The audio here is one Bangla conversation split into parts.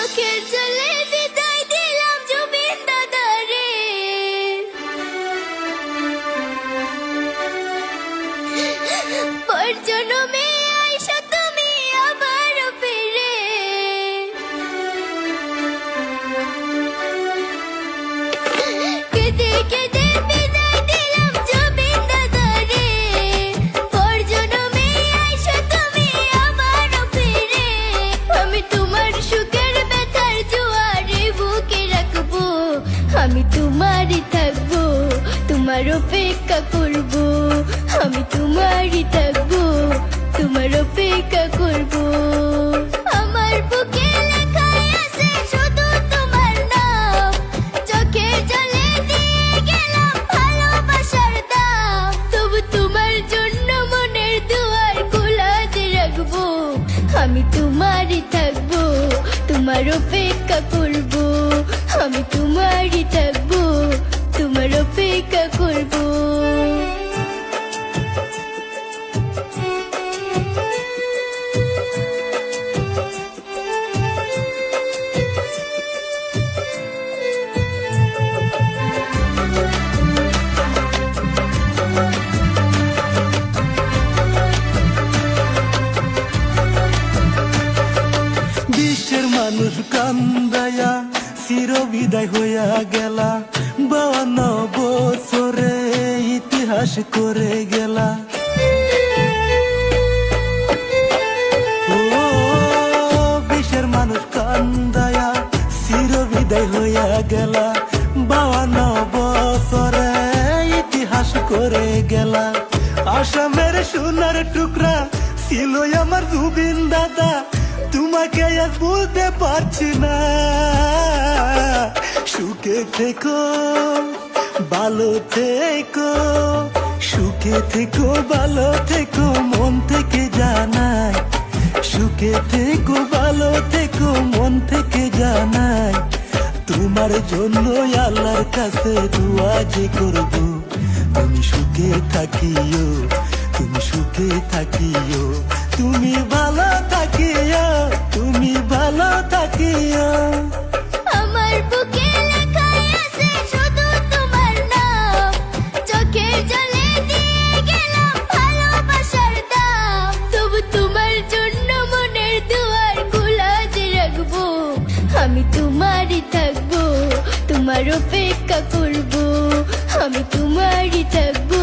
চোখের জলে বিদায় দিলাম জুবিন দাদারে। পর জন্মে আইসা তুমি আবার ফিরে। কেঁদে কেঁদে বিদায় দিলাম জুবিন দাদারে। পর জন্মে আইসা তুমি আবার ফিরে। আমি তোমার সুখের ব্যথার জোয়ারে বুকে রাখবো। আমি তোমারই থাকবো, তোমার অপেক্ষা করবো। আমি তোমারই থাকবো, তোমার অপেক্ষা করবো। আমার বুকে লেখাই আছে শুধু তোমার নাম। চোখের জলে দিয়ে গেলাম ভালোবাসার দাম। তবু তোমার জন্য মনের দুয়ার খোলা যে রাখবো। আমি তোমারই থাকবো, তোমার অপেক্ষা করবো। আমি তোমারই থাকবো, তোমার অপেক্ষা করবো। বিশ্বের মানুষ কান্দায়া চির বিদায় হইয়া গেলা। 52 বছরে ইতিহাস করে গেলা। ও বিশ্বের মানুষ কান্দায়া চির বিদায় হইয়া গেলা। 52 বছরে ইতিহাস করে গেলা। আসামের সোনার টুকরা ছিল আমার জুবিন দাদা। তোমাকে আজ বলতে পারছি না। সুখে থেকো, ভালো থেকো, সুখে থেকো, ভালো থেকো, মন থেকে জানাই। সুখে থেকো, ভালো থেকো, মন থেকে জানাই। তোমার জন্য আল্লাহর কাছে দোয়া যে করবো। তুমি সুখে থাকিও, তুমি সুখে থাকিও, তুমি ভালো থাকিও, তুমি ভালো থাকিও। আমার বুকে লেখাই আছে শুধু তোমার নাম। চোখের জলে দিয়ে গেলাম ভালোবাসার দাম। তবু তোমার জন্য মনের দুয়ার খোলা যে রাখবো। আমি তোমারই থাকবো, তোমার অপেক্ষা করবো। আমি তোমারই থাকবো,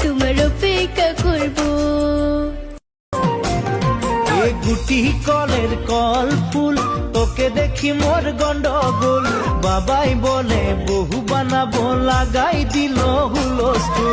তোমার অপেক্ষা করবো। গুটি কলের কল ফুল, তোকে দেখি মোর গন্ডগোল। বাবাই বলে বহু বানাবো, লাগাই দিল হুলস্থুল।